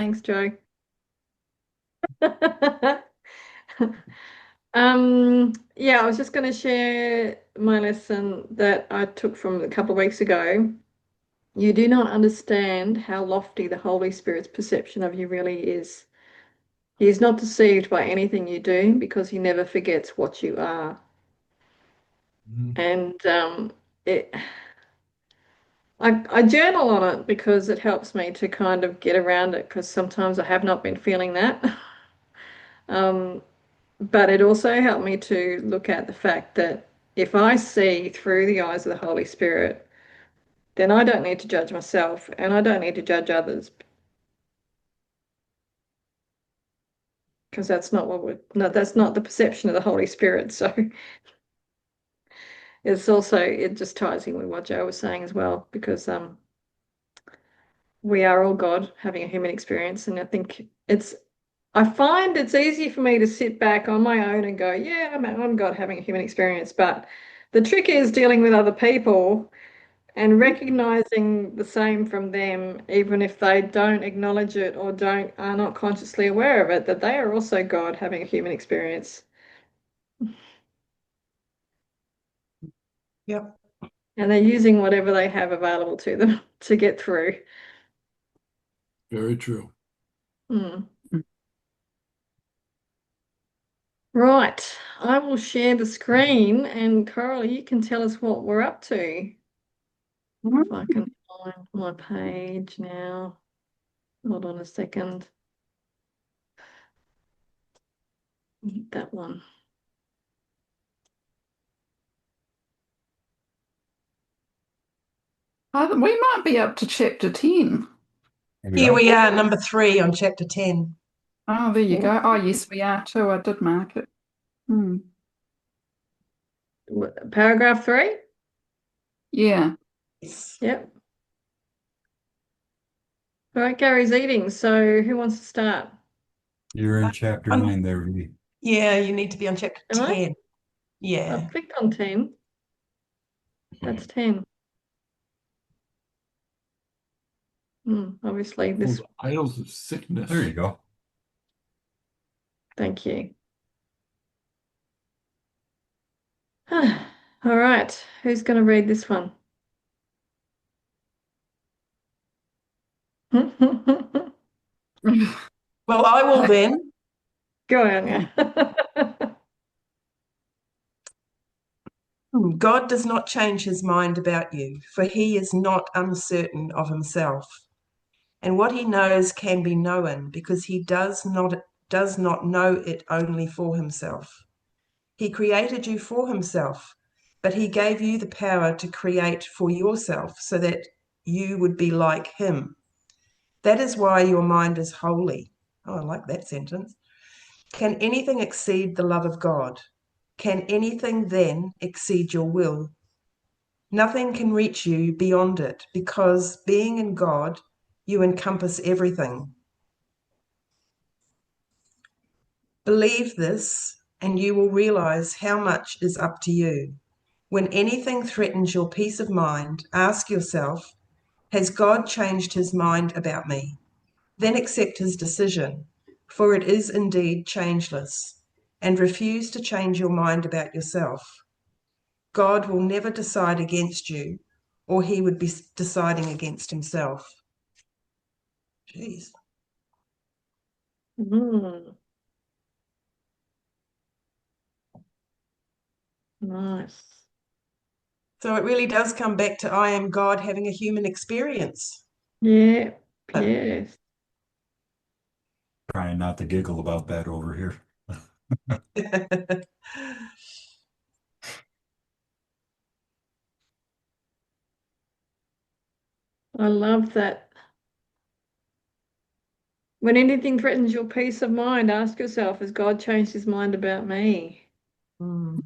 Thanks, Joe. Yeah, I was just going to share my lesson that I took from a couple of weeks ago. You do not understand how lofty the Holy Spirit's perception of you really is. He is not deceived by anything you do because he never forgets what you are. Mhm. And it, I journal on it because it helps me to kind of get around it because sometimes I have not been feeling that. Um, But it also helped me to look at the fact that if I see through the eyes of the Holy Spirit, then I don't need to judge myself and I don't need to judge others because that's not what we're, no, that's not the perception of the Holy Spirit. So it's also, it just ties in with what Joe was saying as well, because we are all God having a human experience. And I think I find it's easy for me to sit back on my own and go, yeah, I'm God having a human experience. But the trick is dealing with other people and recognizing the same from them, even if they don't acknowledge it or don't are not consciously aware of it, that they are also God having a human experience. Yep. And they're using whatever they have available to them to get through. Very true. Hmm. Right. I will share the screen and Coralie, you can tell us what we're up to. If I can find my page now. Hold on a second. That one. We might be up to chapter 10. There we Here go. we are, number 3 on chapter 10. Oh, there you go. Oh, yes, we are too. I did mark it. Hmm. Paragraph 3? Yeah. Yes. Yep. All right, Gary's eating. So who wants to start? You're in chapter Um, 9 there, Ruby. yeah, you need to be on chapter Am I? 10. Yeah. I've clicked on 10. That's 10. Obviously, Those this. idols of sickness. There you go. Thank you. All right. Who's going to read this one? Go Well, I will then. on, yeah. God does not change his mind about you, for he is not uncertain of himself. And what he knows can be known because he does not know it only for himself. He created you for himself, but he gave you the power to create for yourself so that you would be like him. That is why your mind is holy. Oh, I like that sentence. Can anything exceed the love of God? Can anything then exceed your will? Nothing can reach you beyond it because being in God, you encompass everything. Believe this, and you will realize how much is up to you. When anything threatens your peace of mind, ask yourself, has God changed his mind about me? Then accept his decision, for it is indeed changeless, and refuse to change your mind about yourself. God will never decide against you, or he would be deciding against himself. Jeez. Mm, nice. So it really does come back to I am God having a human experience. Yeah. Yes. Trying not to giggle about that over here. I love that. When anything threatens your peace of mind, ask yourself, has God changed his mind about me? Mm.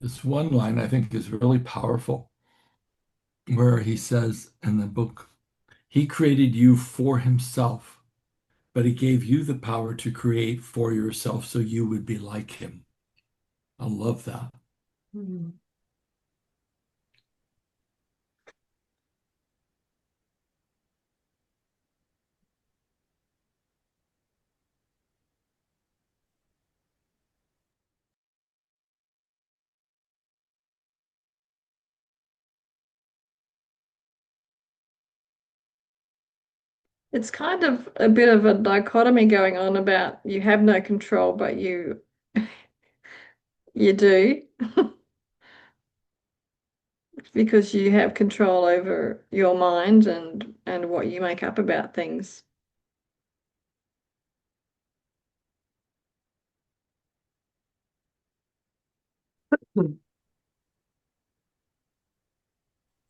This one line I think is really powerful, where he says in the book, he created you for himself, but he gave you the power to create for yourself so you would be like him. I love that. Mm. It's kind of a bit of a dichotomy going on about you have no control, but you do because you have control over your mind and what you make up about things.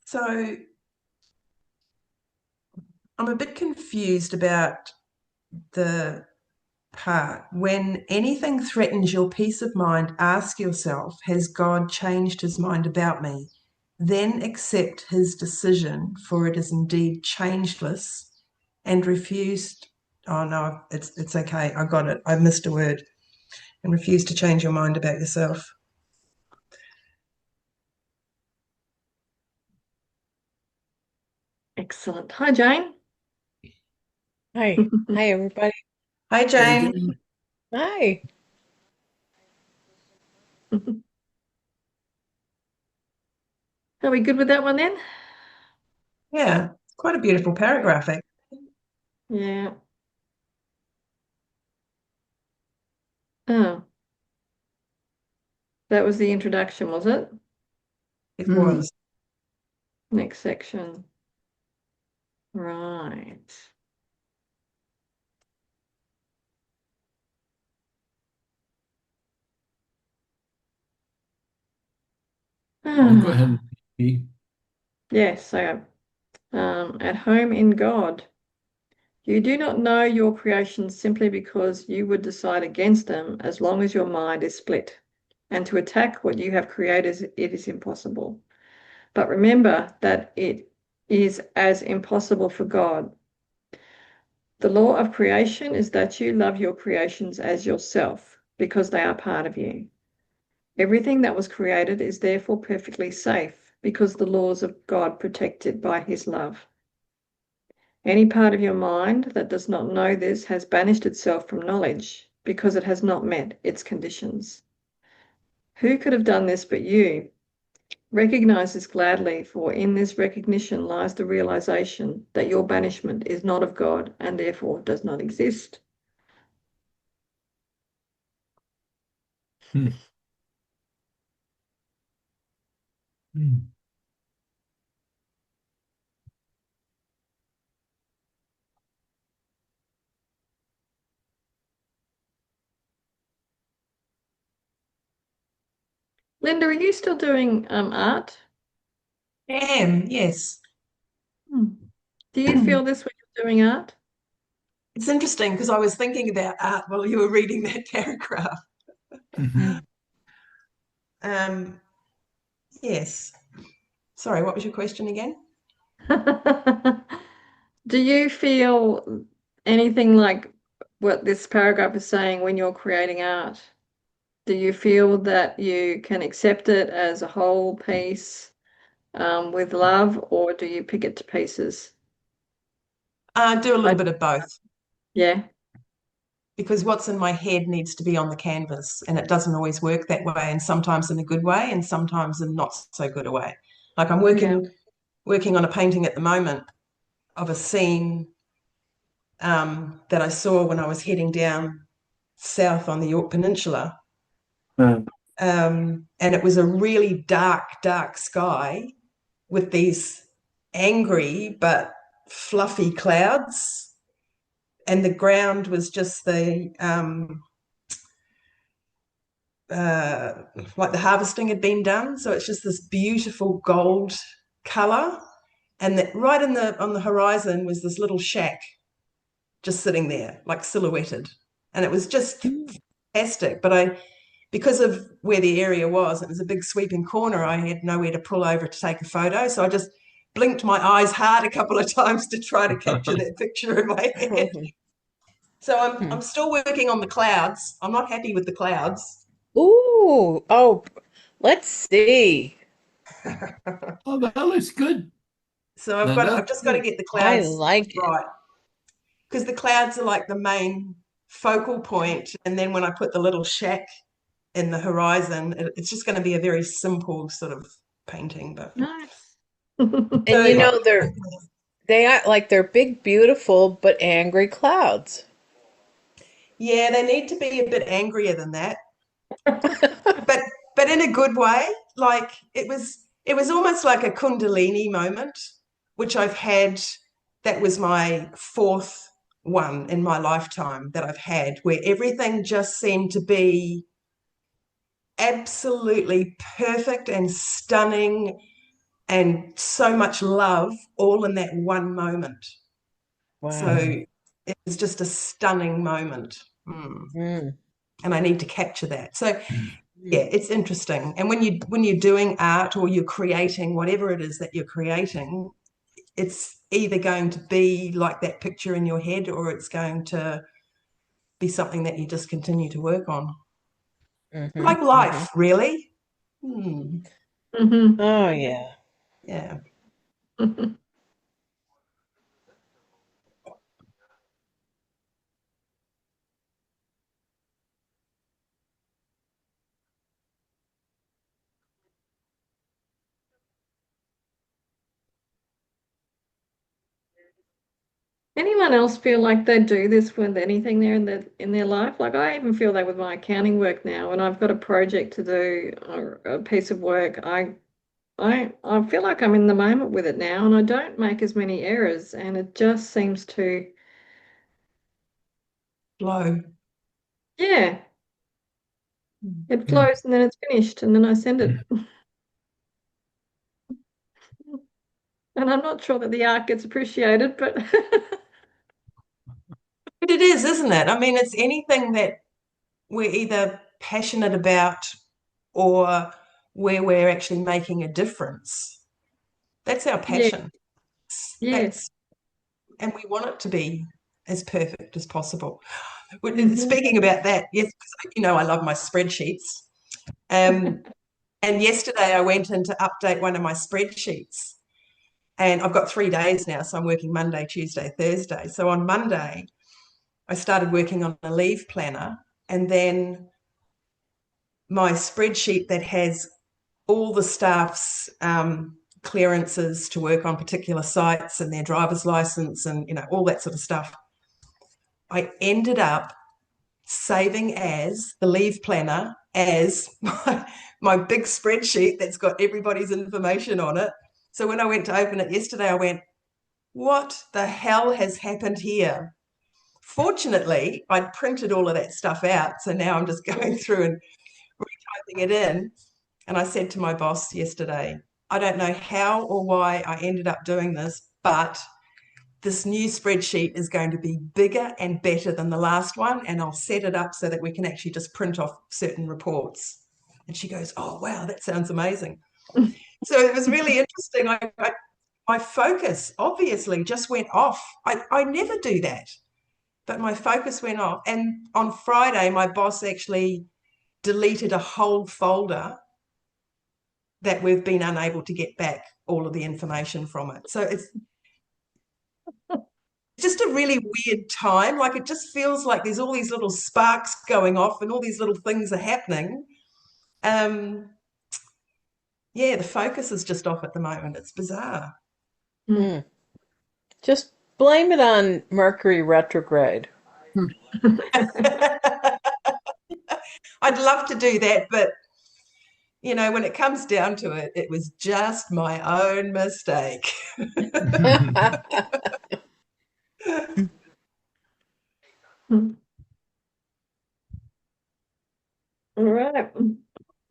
So I'm a bit confused about the part when anything threatens your peace of mind, ask yourself, has God changed his mind about me? Then accept his decision, for it is indeed changeless, and refused. Oh no, it's okay. I got it. I missed a word. And refuse to change your mind about yourself. Excellent. Hi, Jane. Hi. Hi, everybody. Hi, Hey, Jane. Jane. Hi. Are we good with that one then? Yeah, quite a beautiful paragraph. Yeah. Oh, that was the introduction, was it? It Mm. was. Next section. Right. I'll go ahead and read. Yes, so at home in God. You do not know your creations simply because you would decide against them as long as your mind is split. And to attack what you have created, it is impossible. But remember that it is as impossible for God. The law of creation is that you love your creations as yourself because they are part of you. Everything that was created is therefore perfectly safe because the laws of God protect it by his love. Any part of your mind that does not know this has banished itself from knowledge because it has not met its conditions. Who could have done this but you? Recognize this gladly, for in this recognition lies the realization that your banishment is not of God and therefore does not exist. Hmm. Hmm. Linda, are you still doing art? Yes. Do you feel this when you're doing art? It's interesting because I was thinking about art while you were reading that paragraph. Yes. Sorry, what was your question again? Do you feel anything like what this paragraph is saying when you're creating art? Do you feel that you can accept it as a whole piece with love, or do you pick it to pieces? Do a little bit of both Yeah, because what's in my head needs to be on the canvas, and it doesn't always work that way, and sometimes in a good way and sometimes in not so good a way. Like I'm working on a painting at the moment of a scene that I saw when I was heading down south on the York Peninsula. And it was a really dark, dark sky with these angry but fluffy clouds. And the ground was just like the harvesting had been done. So it's just this beautiful gold color. And that right on the horizon was this little shack just sitting there, like silhouetted. And it was just fantastic. But because of where the area was, it was a big sweeping corner. I had nowhere to pull over to take a photo. So I just blinked my eyes hard a couple of times to try to capture that picture in my head. So I'm still working on the clouds. I'm not happy with the clouds. Ooh, oh, let's see. Oh, that looks good. So That does I've just got to good. get the I clouds like it. right, because the clouds are like the main focal point, and then when I put the little shack in the horizon, it's just going to be a very simple sort of painting. But Nice. And so you know, they are like they're big, beautiful, but angry clouds. yeah, they need to be a bit angrier than that, but in a good way. Like it was almost like a Kundalini moment, which I've had. That was my fourth one in my lifetime that I've had, where everything just seemed to be absolutely perfect and stunning and so much love all in that one moment. So Wow. it was just a stunning moment. Mm. And I need to capture that. So yeah, it's interesting. And when you're doing art or you're creating whatever it is that you're creating, it's either going to be like that picture in your head or it's going to be something that you just continue to work on. Like life, really. Oh yeah. Yeah. Anyone else feel like they do this with anything there in their life? Like I even feel that with my accounting work now, when I've got a project to do or a piece of work, I feel like I'm in the moment with it now, and I don't make as many errors, and it just seems to, Flow. yeah, it flows, and then it's finished, and then I send it. And I'm not sure that the art gets appreciated, but But it is, isn't it? I mean, it's anything that we're either passionate about or where we're actually making a difference. That's our yeah, passion. yes. That's and we want it to be as perfect as possible. Mhm. Speaking about that, yes, I love my spreadsheets. Um, and yesterday I went in to update one of my spreadsheets. And I've got 3 days now, so I'm working Monday, Tuesday, Thursday. So on Monday, I started working on a leave planner, and then my spreadsheet that has all the staff's clearances to work on particular sites and their driver's license and all that sort of stuff. I ended up saving as the leave planner as my big spreadsheet that's got everybody's information on it. So when I went to open it yesterday, I went, what the hell has happened here? Fortunately, I'd printed all of that stuff out. So now I'm just going through and retyping it in. And I said to my boss yesterday, I don't know how or why I ended up doing this, but this new spreadsheet is going to be bigger and better than the last one. And I'll set it up so that we can actually just print off certain reports. And she goes, oh, wow, that sounds amazing. So it was really interesting. My focus obviously just went off. I never do that, but my focus went off. And on Friday, my boss actually deleted a whole folder that we've been unable to get back all of the information from it. So it's just a really weird time. Like it just feels like there's all these little sparks going off and all these little things are happening. Yeah, the focus is just off at the moment. It's bizarre. Mm. Just blame it on Mercury retrograde. I'd love to do that, but when it comes down to it, it was just my own mistake. All right.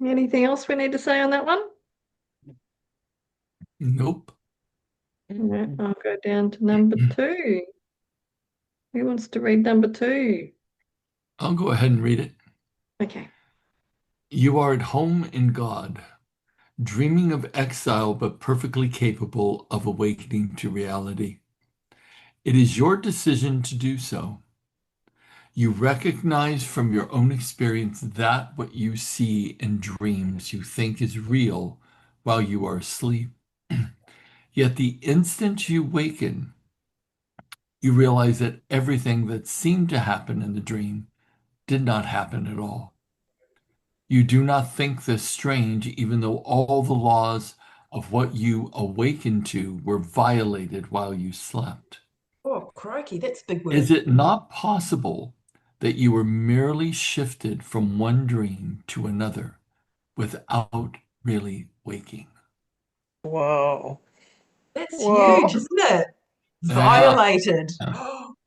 Anything else we need to say on that one? Nope. All right, I'll go down to number 2. Who wants to read number 2? I'll go ahead and read it. Okay. You are at home in God, dreaming of exile but perfectly capable of awakening to reality. It is your decision to do so. You recognize from your own experience that what you see in dreams you think is real while you are asleep. Yet the instant you waken, you realize that everything that seemed to happen in the dream did not happen at all. You do not think this strange, even though all the laws of what you awakened to were violated while you slept. Oh, crikey, that's a big Is word. it not possible that you were merely shifted from one dream to another without really waking? Whoa. That's huge, Whoa. isn't it? Yeah, Violated.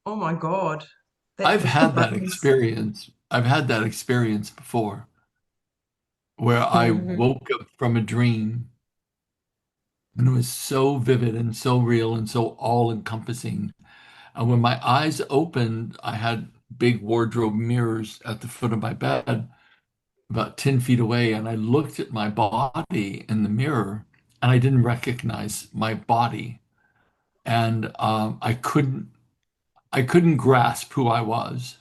Oh my God. That I've pushed the had that buttons. experience. I've had that experience before where I Mhm. woke up from a dream and it was so vivid and so real and so all-encompassing. And when my eyes opened, I had big wardrobe mirrors at the foot of my bed, about 10 feet away, and I looked at my body in the mirror and I didn't recognize my body. And I couldn't grasp who I was.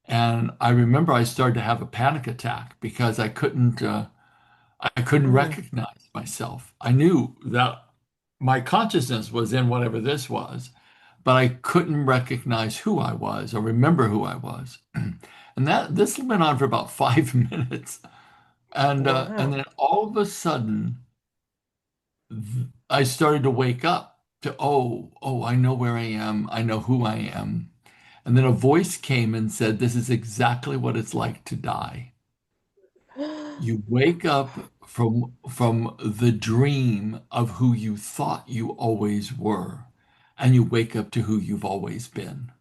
And I remember I started to have a panic attack because I couldn't Mm. recognize myself. I knew that my consciousness was in whatever this was, but I couldn't recognize who I was or remember who I was. And that this went on for about 5 minutes. And Wow. then all of a sudden, I started to wake up to, oh, I know where I am. I know who I am. And then a voice came and said, this is exactly what it's like to die. You wake up from the dream of who you thought you always were, and you wake up to who you've always been.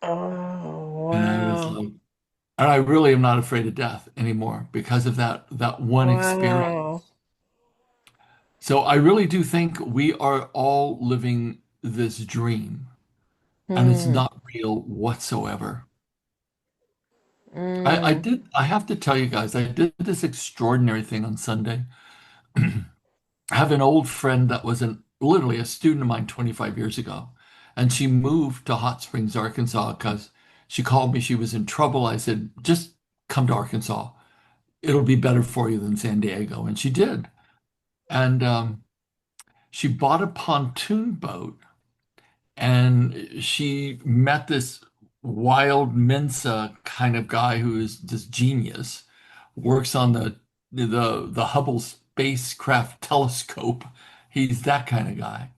Oh, And I was wow. like, and I really am not afraid of death anymore because of that one experience. Wow. So I really do think we are all living this dream, and it's Mm. not real whatsoever. Mm. I have to tell you guys, I did this extraordinary thing on Sunday. I have an old friend that was literally a student of mine 25 years ago. And she moved to Hot Springs, Arkansas, because she called me. She was in trouble. I said, just come to Arkansas. It'll be better for you than San Diego. And she did. And she bought a pontoon boat and she met this wild Mensa kind of guy who is this genius, works on the Hubble spacecraft telescope. He's that kind of guy.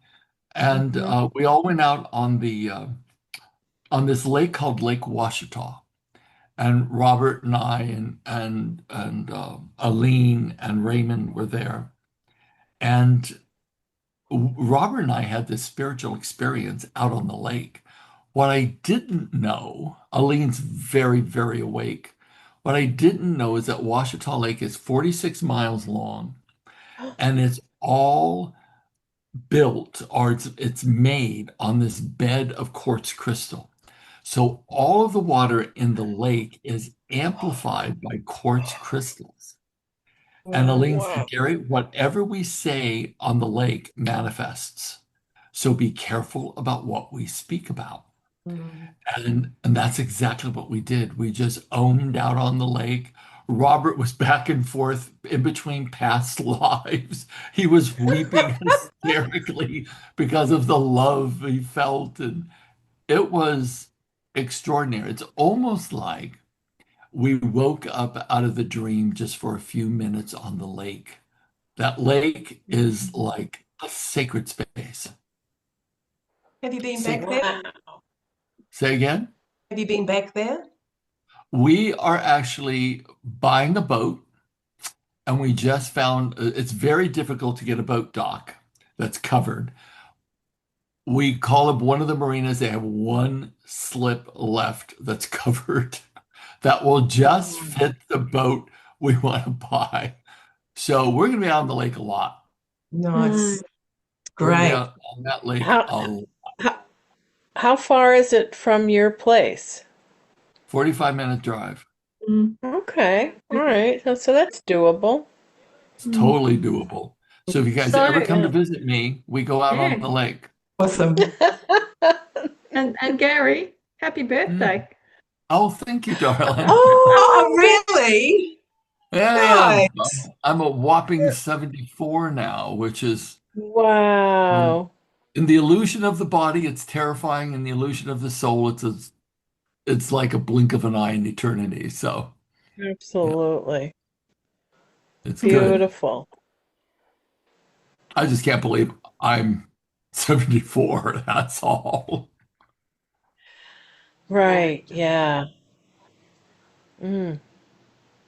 And Mhm. we all went out on this lake called Lake Washita. And Robert and I and Aline and Raymond were there. And Robert and I had this spiritual experience out on the lake. What I didn't know, Aline's very, very awake. What I didn't know is that Washita Lake is 46 miles long and it's all built or it's made on this bed of quartz crystal. So all of the water in the lake is amplified by quartz crystals. And Wow. Aline Wow. said, Gary, whatever we say on the lake manifests. So be careful about what we speak about. Mm. And that's exactly what we did. We just owned out on the lake. Robert was back and forth in between past lives. He was weeping hysterically because of the love he felt. And it was extraordinary. It's almost like we woke up out of the dream just for a few minutes on the lake. That lake is like a sacred space. Have you been back there? Wow. Say again? Have you been back there? We are actually buying a boat, and we just found it's very difficult to get a boat dock that's covered. We call up one of the marinas, they have one slip left that's covered that will just Mm. fit the boat we want to buy. So we're going to be out on the lake a lot. Nice. We're going to be Great. out on that lake How, a how how far is it from your place? 45-minute drive. Mm. Okay. All right. So that's doable. It's totally doable. So if you guys So, ever come to Yeah. visit me, we go out on yeah. the lake. Awesome. And Gary, happy Mm. birthday. Oh, thank you, darling. Oh, Oh, really? Yeah, Nice. I'm a whopping 74 now, which is wow. in the illusion of the body, it's terrifying. In the illusion of the soul, it's like a blink of an eye in eternity. So yeah, Absolutely. it's good. Beautiful. I just can't believe I'm 74. That's all. Right. Yeah. Mm.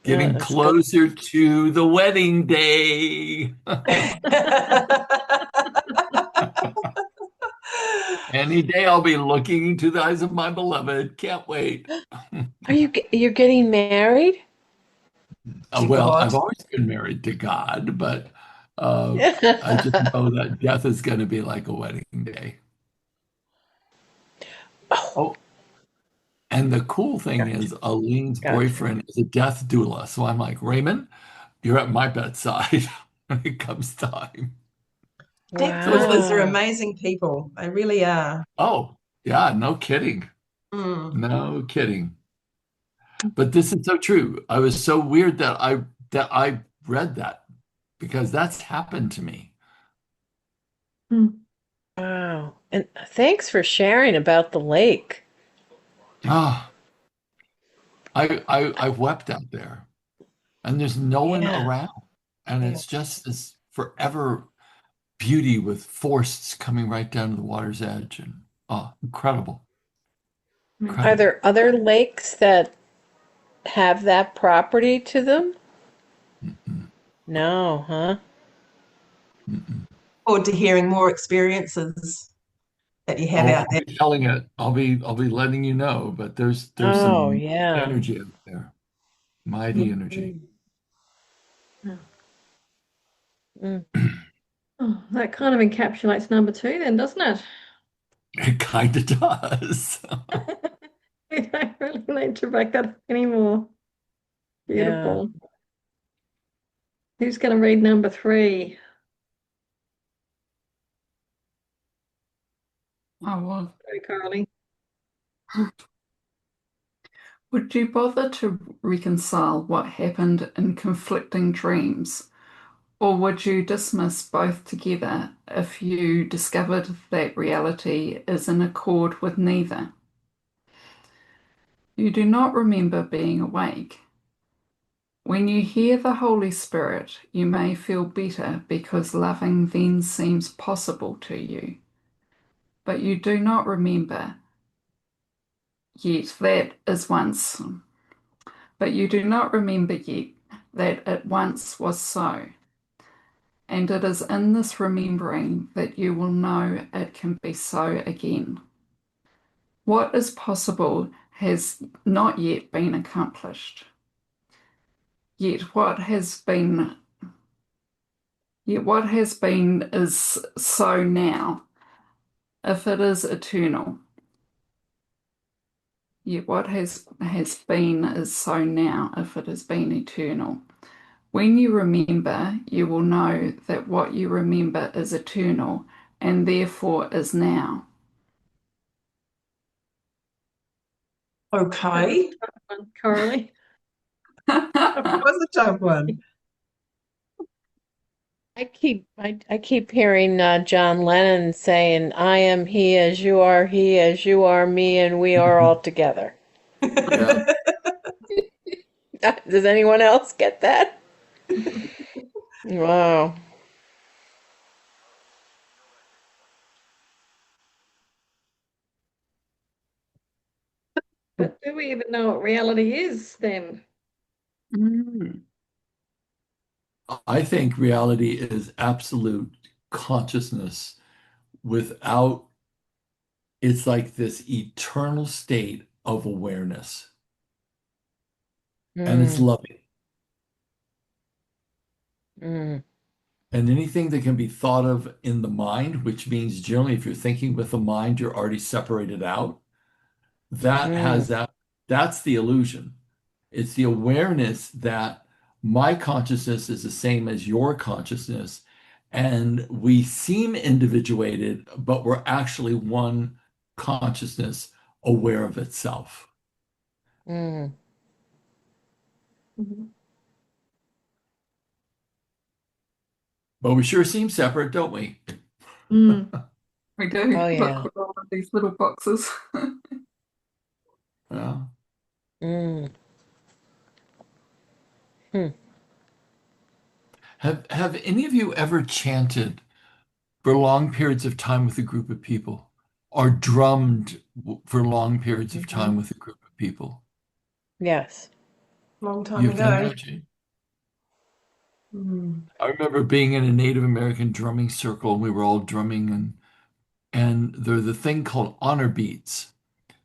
Yeah, Getting that's good. closer to the wedding day. Any day I'll be looking into the eyes of my beloved. Can't wait. You're getting married? To Well, God. I've always been married to God, but uh, I just know that death is going to be like a wedding day. Oh, Oh, and the cool thing gotcha. is, Aline's Gotcha. boyfriend is a death doula. So I'm like, Raymond, you're at my bedside when it comes time. Death So it's, doulas are Wow. amazing people. They really are. oh, yeah, no kidding. Mm. No kidding. But this is so true. I was so weird that I read that because that's happened to me. Mm. Wow. And thanks for sharing about the lake. Ah, I wept out there, and there's no one Yeah. around, and Yeah. it's just this forever beauty with forests coming right down to the water's edge, and oh, incredible, Are incredible. there other lakes that have that property to them? Mm-mm, No, huh? mm-mm. Forward to hearing more experiences that you have Oh, out I'll there. be telling it. I'll be letting you know, but there's Oh, some yeah. energy out there, mighty energy. Mm, mm. Oh, that kind of encapsulates number two then, doesn't it? It kind of does. We don't really need to break that up anymore. Yeah. Beautiful. Who's going to read number three? Oh, well, Sorry, Coralie. would you bother to reconcile what happened in conflicting dreams? Or would you dismiss both together if you discovered that reality is in accord with neither? You do not remember being awake. When you hear the Holy Spirit, you may feel better because loving then seems possible to you. But you do not remember yet that is once, but you do not remember yet that it once was so. And it is in this remembering that you will know it can be so again. What is possible has not yet been accomplished. Yet what has been is so now, if it is eternal. Yet what has been is so now, if it has been eternal. When you remember, you will know that what you remember is eternal and therefore is now. That was Okay. a tough one, Coralie. That was a tough one. I keep hearing John Lennon saying, "I am he as you are me, and we are all together." Yeah. Does anyone else get that? Wow. But do we even know what reality is then? Mm. I think reality is absolute consciousness without, it's like this eternal state of awareness, and it's Mm, loving. mm, And anything that can be thought of in the mind, which means generally if you're thinking with the mind, you're already separated out, that mm, has that's the illusion. It's the awareness that my consciousness is the same as your consciousness, and we seem individuated, but we're actually one consciousness aware of itself. Mm. Mhm. But we sure seem separate, don't we? Mm. We do. Oh, Look, yeah. we're all in these little boxes. Yeah. Mm. Hmm. Have any of you ever chanted for long periods of time with a group of people, or drummed for long periods of Hmm. time with a group of people? Yes. Long time You've done ago. that, Jane? Mm. I remember being in a Native American drumming circle, and we were all drumming, and there's the thing called honor beats,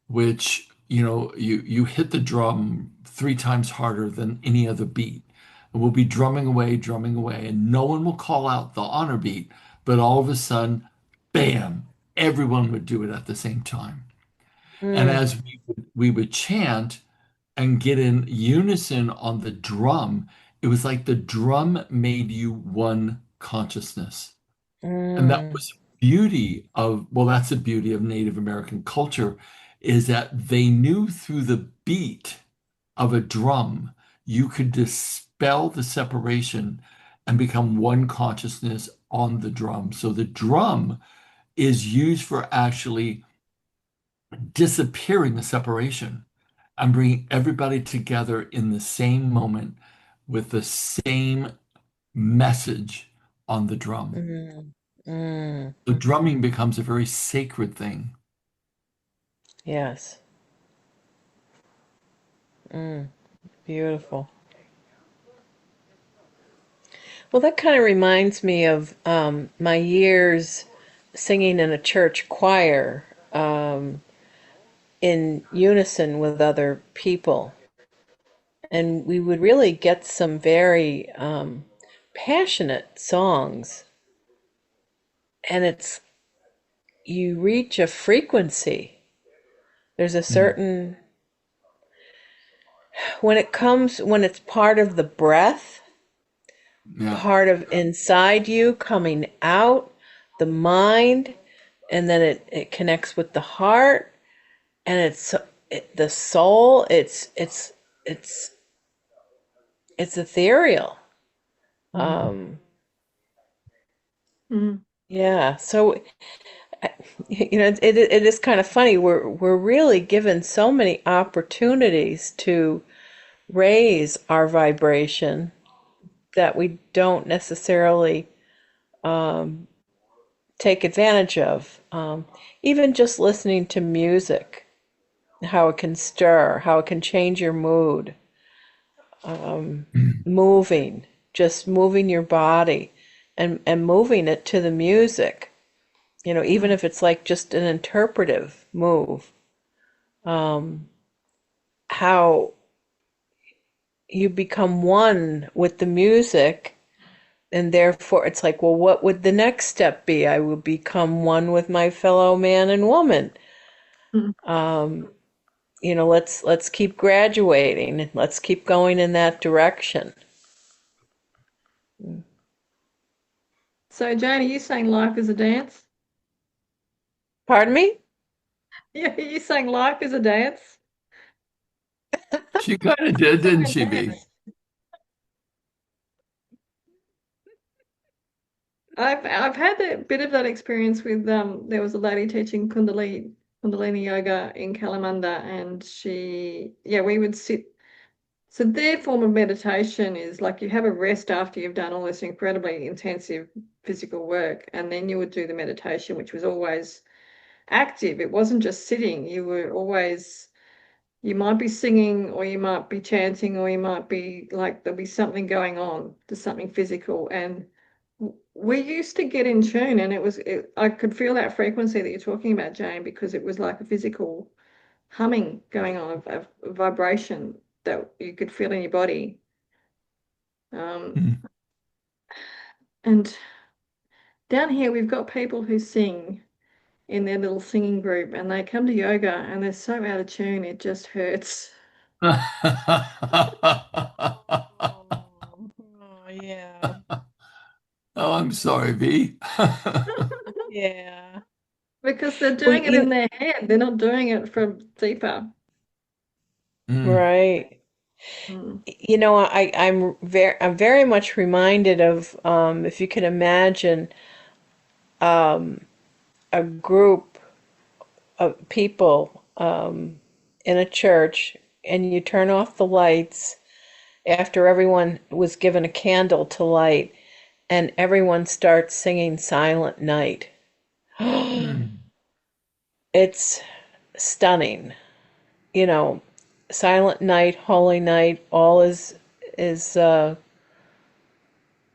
which you hit the drum 3 times harder than any other beat. And we'll be drumming away, and no one will call out the honor beat, but all of a sudden, bam, everyone would do it at the same time. And Mm. as we would chant and get in unison on the drum, it was like the drum made you one consciousness. And that Mm. was the beauty of, well, that's the beauty of Native American culture, is that they knew through the beat of a drum, you could dispel the separation and become one consciousness on the drum. So the drum is used for actually disappearing the separation and bringing everybody together in the same moment with the same message on the drum. Mm. Mm. So drumming becomes a very sacred thing. Yes. Mm. Beautiful. Well, that kind of reminds me of my years singing in a church choir in unison with other people. And we would really get some very passionate songs. And it's, you reach a frequency. There's a Mm. certain, when it's part of the breath, Yeah. part of inside you coming out, the mind, and then it connects with the heart, and the soul. It's it's ethereal. Mm. Um, Mm. yeah. So it is kind of funny. We're really given so many opportunities to raise our vibration that we don't necessarily take advantage of. Even just listening to music, how it can stir, how it can change your mood. Mm. Moving, just moving your body and moving it to the music. Even Mm. if it's like just an interpretive move, how you become one with the music, and therefore it's like, well, what would the next step be? I will become one with my fellow man and woman. Mm. Um, let's keep graduating. Let's keep going in that direction. So, Jane, are you saying life is a dance? Pardon me? Yeah, you saying life is a dance? She kind of did, didn't A she, B? dance. I've had a bit of that experience with there was a lady teaching Kundalini yoga in Kalamunda, and we would sit. So their form of meditation is like you have a rest after you've done all this incredibly intensive physical work, and then you would do the meditation, which was always active. It wasn't just sitting. You might be singing, or you might be chanting, or you might be like there'll be something going on, there's something physical. And we used to get in tune, and I could feel that frequency that you're talking about, Jane, because it was like a physical humming going on of vibration that you could feel in your body. Um, Mm. and down here, we've got people who sing in their little singing group, and they come to yoga and they're so out of tune, it just hurts. I'm sorry, V. Yeah. Because they're Well, doing it in their head. They're not doing it from deeper. Mm, right. Mm. I'm very much reminded of if you can imagine a group of people in a church and you turn off the lights after everyone was given a candle to light and everyone starts singing Silent Night. mm. It's stunning. You know, Silent Night, Holy Night, is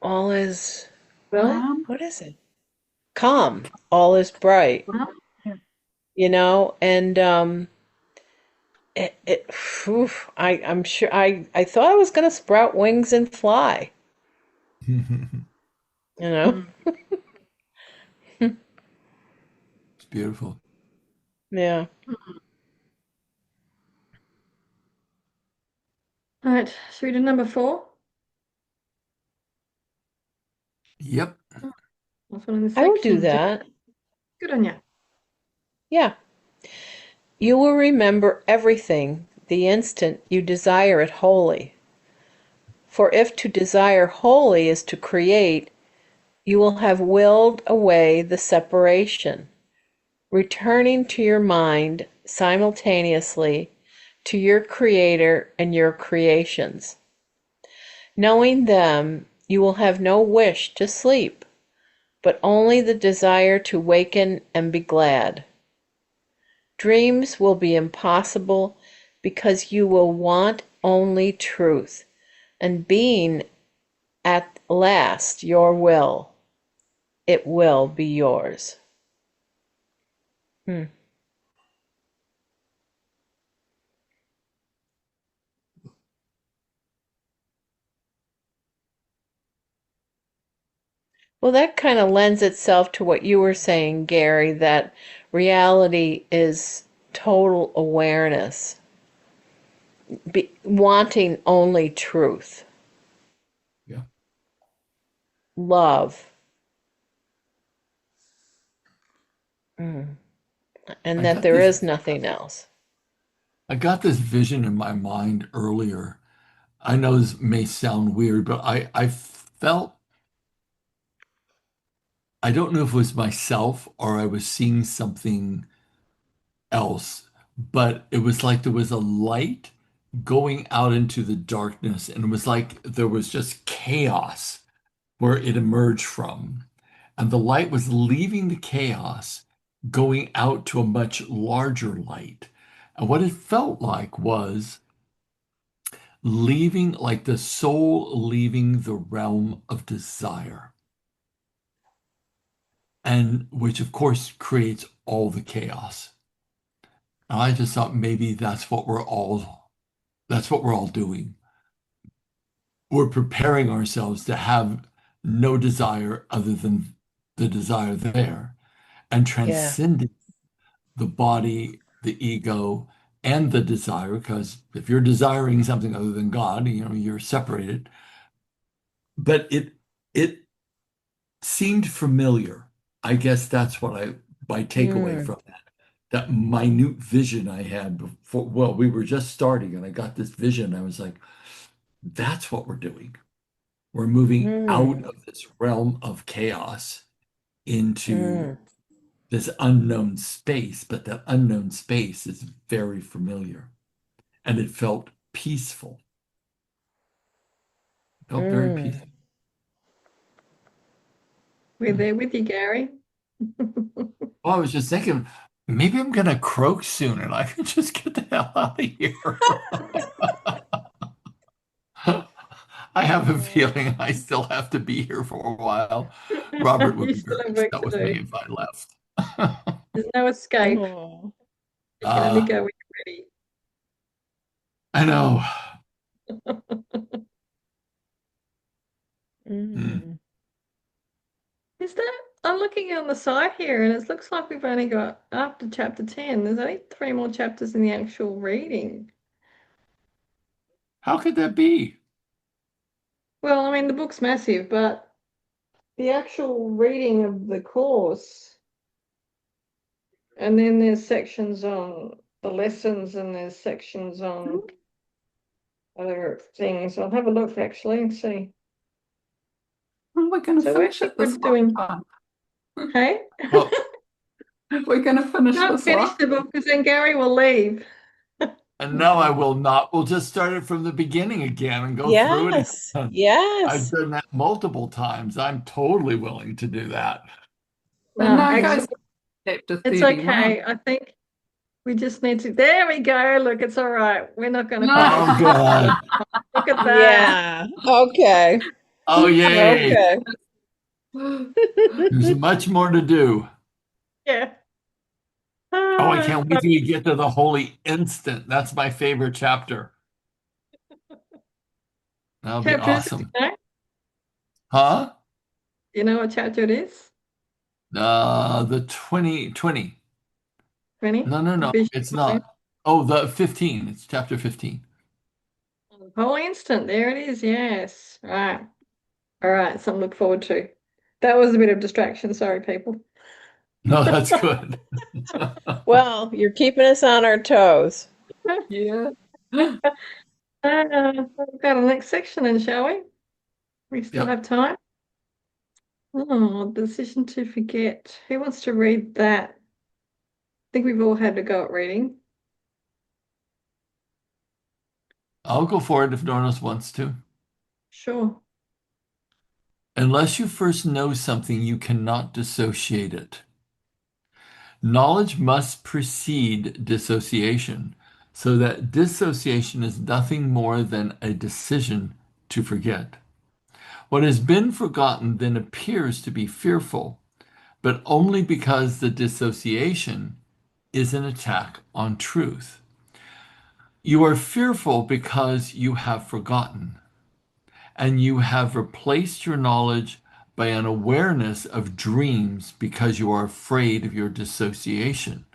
all is Well, what is it? Calm. All is bright. well, And phew, I'm sure I thought I was gonna sprout wings and fly. You know? mm. It's beautiful. Yeah. All right, should we do number 4? Yep. Last one in the I will do section. that. Good on you. Yeah. You will remember everything the instant you desire it wholly. For if to desire wholly is to create, you will have willed away the separation, returning to your mind simultaneously to your Creator and your creations. Knowing them, you will have no wish to sleep, but only the desire to waken and be glad. Dreams will be impossible because you will want only truth, and being at last your will, it will be yours. Hmm. Well, that kind of lends itself to what you were saying, Gary, that reality is total awareness, wanting only truth, Yeah. love, mm, I and that got there this is nothing else. I got this vision in my mind earlier. I know this may sound weird, but I felt I don't know if it was myself or I was seeing something else, but it was like there was a light going out into the darkness, and it was like there was just chaos where it emerged from. And the light was leaving the chaos, going out to a much larger light. And what it felt like was leaving, like the soul leaving the realm of desire, and which of course creates all the chaos. And I just thought maybe that's what we're all doing. We're preparing ourselves to have no desire other than the desire there and Yeah. transcending the body, the ego, and the desire. Because if you're desiring something other than God, you're separated. But it seemed familiar. I guess that's what my takeaway Mm, from that minute vision I had before. Well, we were just starting, and I got this vision. I was like, that's what we're doing. We're moving out mm, of this realm of chaos into mm, this unknown space, but that unknown space is very familiar. And it felt peaceful. It felt very mm. peaceful. We're Hmm. there with you, Gary. Well, I was just thinking, maybe I'm gonna croak soon and I can just get the hell out of here. I have a feeling I still have to be here for a while. Robert would You be still very have work upset to with me do. if I left. There's no escape. Oh. You can only Uh, go when you're I know. ready. Hmm. Mm. Is that? I'm looking on the side here, and it looks like we've only got up to chapter 10. There's only 3 more chapters in the actual reading. How could that be? Well, I mean, the book's massive, but the actual reading of the course, and then there's sections on the lessons, and there's sections on other things. I'll have a look actually and see. Well, we're going to So finish actually it we're this doing, lifetime. hey, Well, We're going to finish can't this finish the lifetime. book because then Gary will leave. and no, I will not. We'll just start it from the beginning again and go through it Yes. again. I've Yes. done that multiple times. I'm totally willing to do that. And No, now it goes actually, to chapter it's 31. okay. I think we just need to. There we go. Look, it's all right. We're not going to No. finish. Oh, good. Look at that. Yeah. Okay. Oh, yay. Okay. There's much more to do. Yeah. Oh, I Ah, can't wait till we get to the holy instant. That's my favorite chapter. That'll be chapter is it? awesome. Huh? You know what chapter it is? The 20. 20? No, no, The no, vision it's point. not. Oh, the 15. It's chapter 15. Whole instant. There it is. Yes. Right. All right. Something to look forward to. That was a bit of distraction. Sorry, people. No, that's good. Well, you're keeping us on our toes. Yeah. We've got a next section then, shall we? We still Yep. have time. Oh, decision to forget. Who wants to read that? I think we've all had to go at reading. I'll go for it if no one else wants to. Sure. Unless you first know something, you cannot dissociate it. Knowledge must precede dissociation, so that dissociation is nothing more than a decision to forget. What has been forgotten then appears to be fearful, but only because the dissociation is an attack on truth. You are fearful because you have forgotten, and you have replaced your knowledge by an awareness of dreams because you are afraid of your dissociation,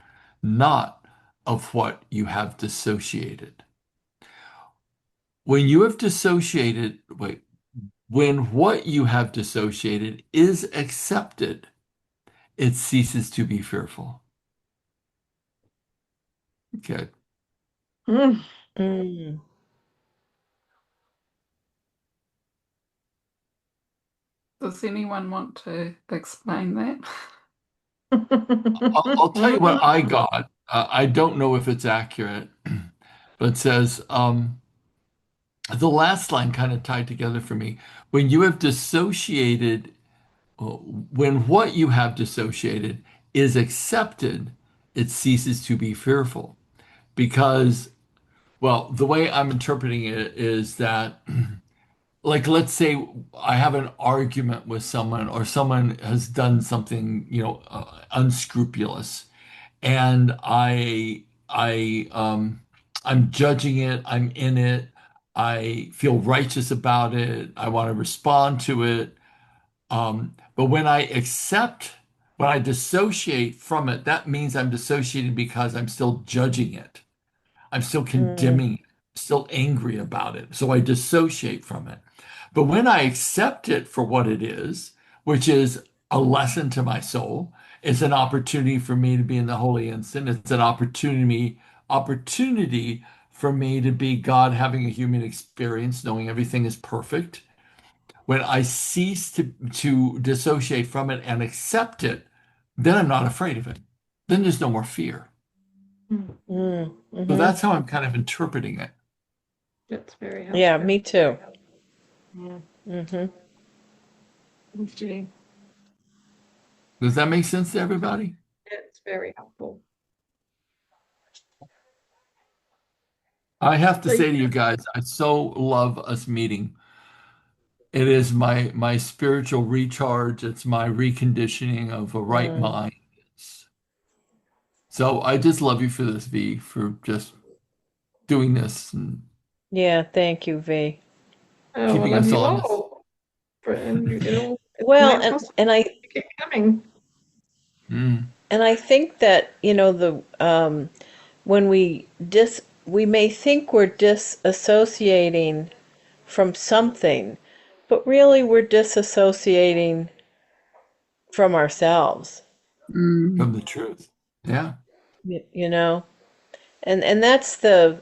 not of what you have dissociated. When you have dissociated, wait, when what you have dissociated is accepted, it ceases to be fearful. Okay. Mm. Mm. Does anyone want to explain that? I'll tell you what I got. I don't know if it's accurate, but it says the last line kind of tied together for me. When you have dissociated, when what you have dissociated is accepted, it ceases to be fearful. Because, well, the way I'm interpreting it is that, like, let's say I have an argument with someone, or someone has done something, unscrupulous, and I'm judging it, I'm in it, I feel righteous about it, I want to respond to it. But when I dissociate from it, that means I'm dissociating because I'm still judging it. I'm still Mm. condemning it, still angry about it. So I dissociate from it. But when I accept it for what it is, which is a lesson to my soul, it's an opportunity for me to be in the holy instant. It's an opportunity for me to be God having a human experience, knowing everything is perfect. When I cease to dissociate from it and accept it, then I'm not afraid of it. Then there's no more fear. Mm. So Mhm. that's how I'm kind of interpreting it. That's very Yeah, helpful. me too. Yeah. Mhm. Thank you. Does that make sense to everybody? It's very helpful. I have to So say to you guys, I so love us meeting. It is my spiritual recharge. It's my reconditioning of a right Mm. mind. So I just love you for this, V, for just doing this and Yeah, thank you, V. Oh, I keeping love us you honest. all. And it all it's Well, made possible and I to keep coming. Mm, think that, the when we may think we're disassociating from something, but really we're disassociating from ourselves, From the truth. Yeah. you know? And that's the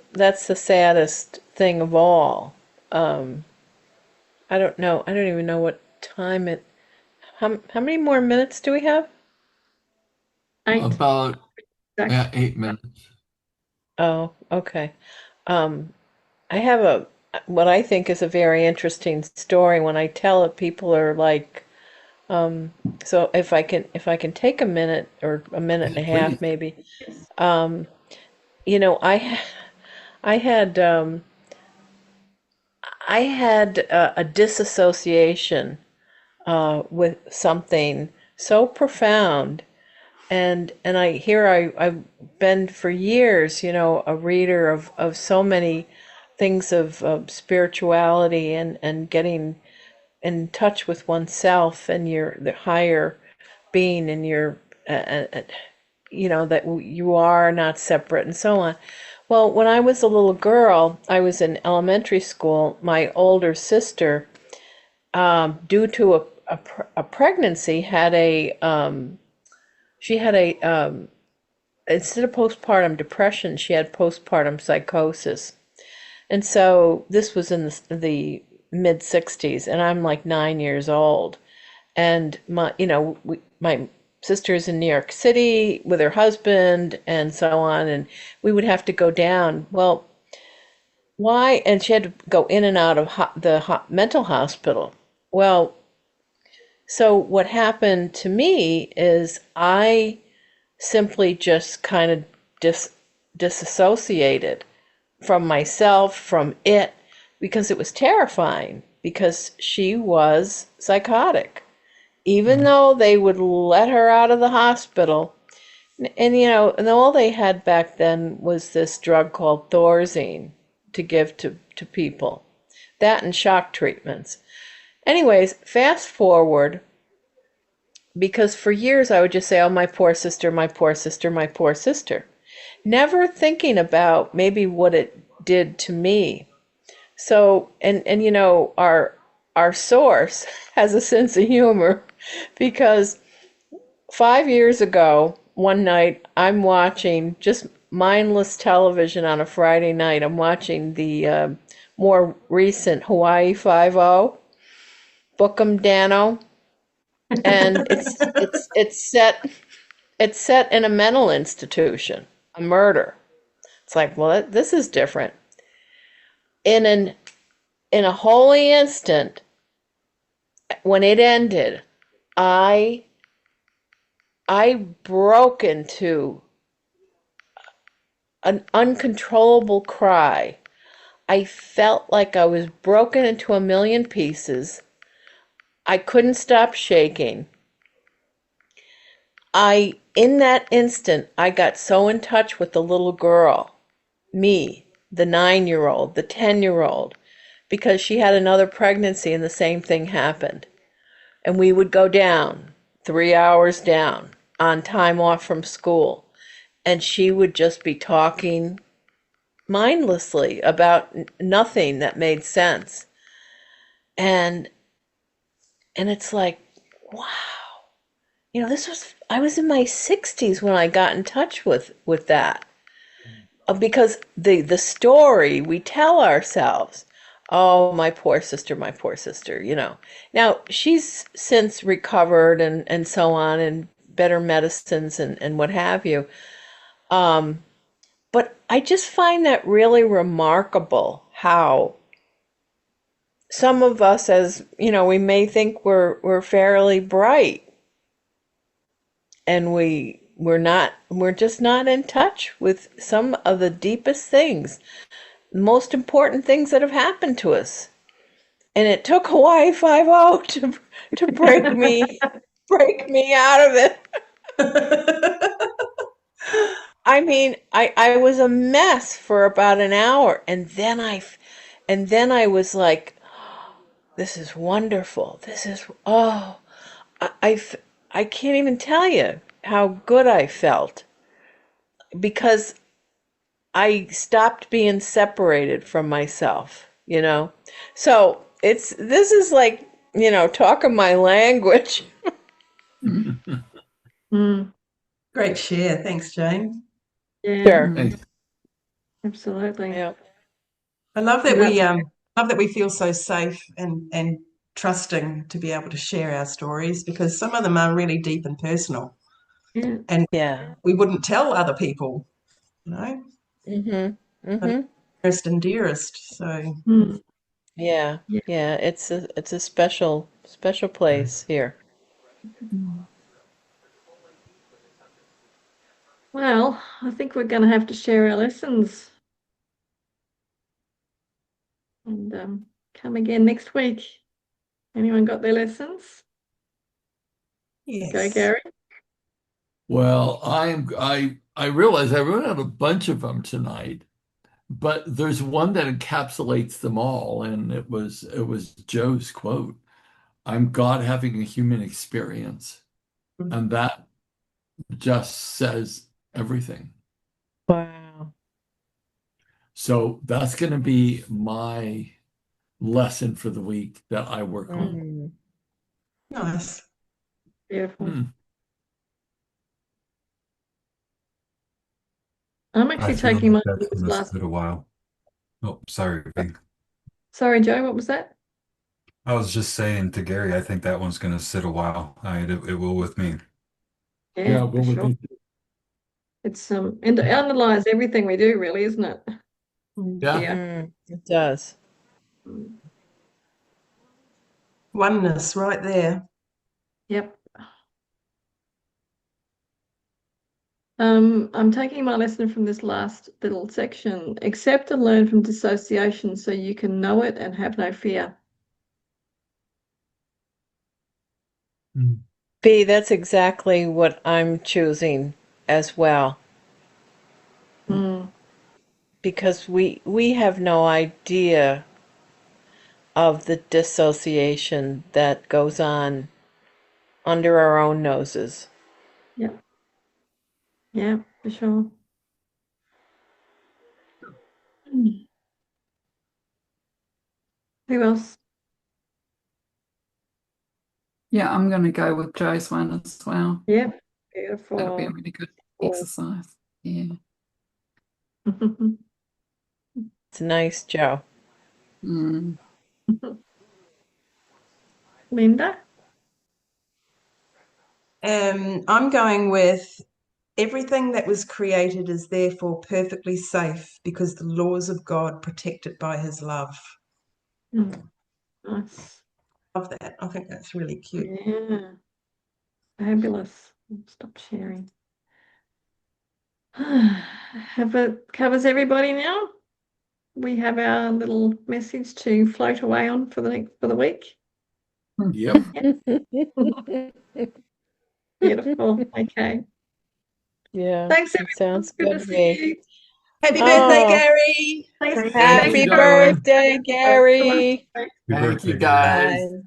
saddest thing of all. Um, I don't know. I don't even know what time it. How many more minutes do we have? 8. About Exact. 8 minutes. Oh, okay. Um, I have what I think is a very interesting story. When I tell it, people are like, um, so if I can take a minute or a minute and a half Please. maybe. Um, I had I had a disassociation with something so profound. And I've been for years, a reader of so many things of spirituality and getting in touch with oneself and the higher being and that you are not separate and so on. Well, when I was a little girl, I was in elementary school. My older sister, due to a pregnancy, had she had instead of postpartum depression, she had postpartum psychosis. And so this was in the mid 60s, and I'm like 9 years old. And my sister's in New York City with her husband and so on, and we would have to go down. Well, why? And she had to go in and out of the mental hospital. Well, so what happened to me is I simply just kind of disassociated from myself, from it, because it was terrifying, because she was psychotic. Even though they would let her out of the hospital, and all they had back then was this drug called Thorazine to give to people. That and shock treatments. Anyways, fast forward, because for years I would just say, oh, my poor sister, my poor sister, my poor sister, never thinking about maybe what it did to me. So, and our source has a sense of humor, because 5 years ago, one night, I'm watching just mindless television on a Friday night. I'm watching the more recent Hawaii Five-0, Bookham Dano, and it's set in a mental institution, a murder. It's like, well, this is different. In a holy instant, when it ended, I broke into an uncontrollable cry. I felt like I was broken into a million pieces. I couldn't stop shaking. In that instant, I got so in touch with the little girl, me, the 9-year-old, the 10-year-old, because she had another pregnancy and the same thing happened. And we would go down, 3 hours down, on time off from school. And she would just be talking mindlessly about nothing that made sense. And it's like, wow. I was in my 60s when I got in touch with that. Because the story we tell ourselves, oh, my poor sister, my poor sister, Now, she's since recovered and so on, and better medicines and what have you. But I just find that really remarkable, how some of us, as we may think we're fairly bright, and we're just not in touch with some of the deepest things, most important things that have happened to us. And it took Hawaii Five-0 to break me out of it. I mean, I was a mess for about an hour, and then I was like, this is wonderful. This is, oh, I can't even tell you how good I felt, because I stopped being separated from myself, So this is like, talk of my language. Mm, Great share. Thanks, Jane. yeah, Sure. Thanks. absolutely. Yeah. I love that And we feel so safe and trusting to be able to share our stories, because some of them are really deep and personal, yeah, and Yeah. we wouldn't tell other people, you know, Mm-hmm. but Mm-hmm. nearest and dearest. So mm, Yeah. yeah. Yeah. It's a special place here. Well, I think we're going to have to share our lessons and come again next week. Anyone got their lessons? Go, yes. Gary. Well, I realize I wrote out a bunch of them tonight, but there's one that encapsulates them all, and it was Joe's quote. I'm God having a human experience. And that just says everything. Wow. So that's going to be my lesson for the week that I work on. Mm-hmm. Nice. Beautiful. Hmm. I'm I actually feel taking like mine that's this going to last. sit a while. Oh, sorry, V. Sorry, Joe, what was that? I was just saying to Gary, I think that one's going to sit a while. It will with me. Yeah, Yeah, for well, with sure. these, It's and it underlies everything we do, really, isn't it? yeah, Yeah. It does. Mm, Oneness right there. yep. I'm taking my lesson from this last little section. Accept and learn from dissociation so you can know it and have no fear. Hmm. B, that's exactly what I'm choosing as well. Mm, Because we have no idea of the dissociation that goes on under our own noses. yeah. Yeah, for sure. Mm. Who else? Yeah, I'm going to go with Joe's one as well. Yep. That'll be a Beautiful. really good Oh. exercise. Yeah. It's nice, Joe. Mm. Linda? I'm going with everything that was created is therefore perfectly safe because the laws of God protect it by his love. Mm, nice. Love that. I think that's really cute. Yeah. Fabulous. Stop sharing. Have it covers everybody now? We have our little message to float away on for the week. Yep. Beautiful. Okay. Yeah, Thanks, it everyone. sounds Good good to to see me. you. Happy birthday, Oh, Gary. Thanks, Thank you, happy thanks, darling. birthday, Gary. Happy Thank you, birthday, Gary. guys. Bye.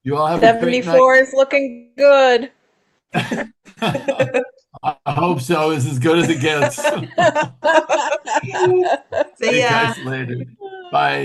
You all have a great night. 74 is looking good. I hope so. It's as good as it gets. See See you ya. guys later. Bye.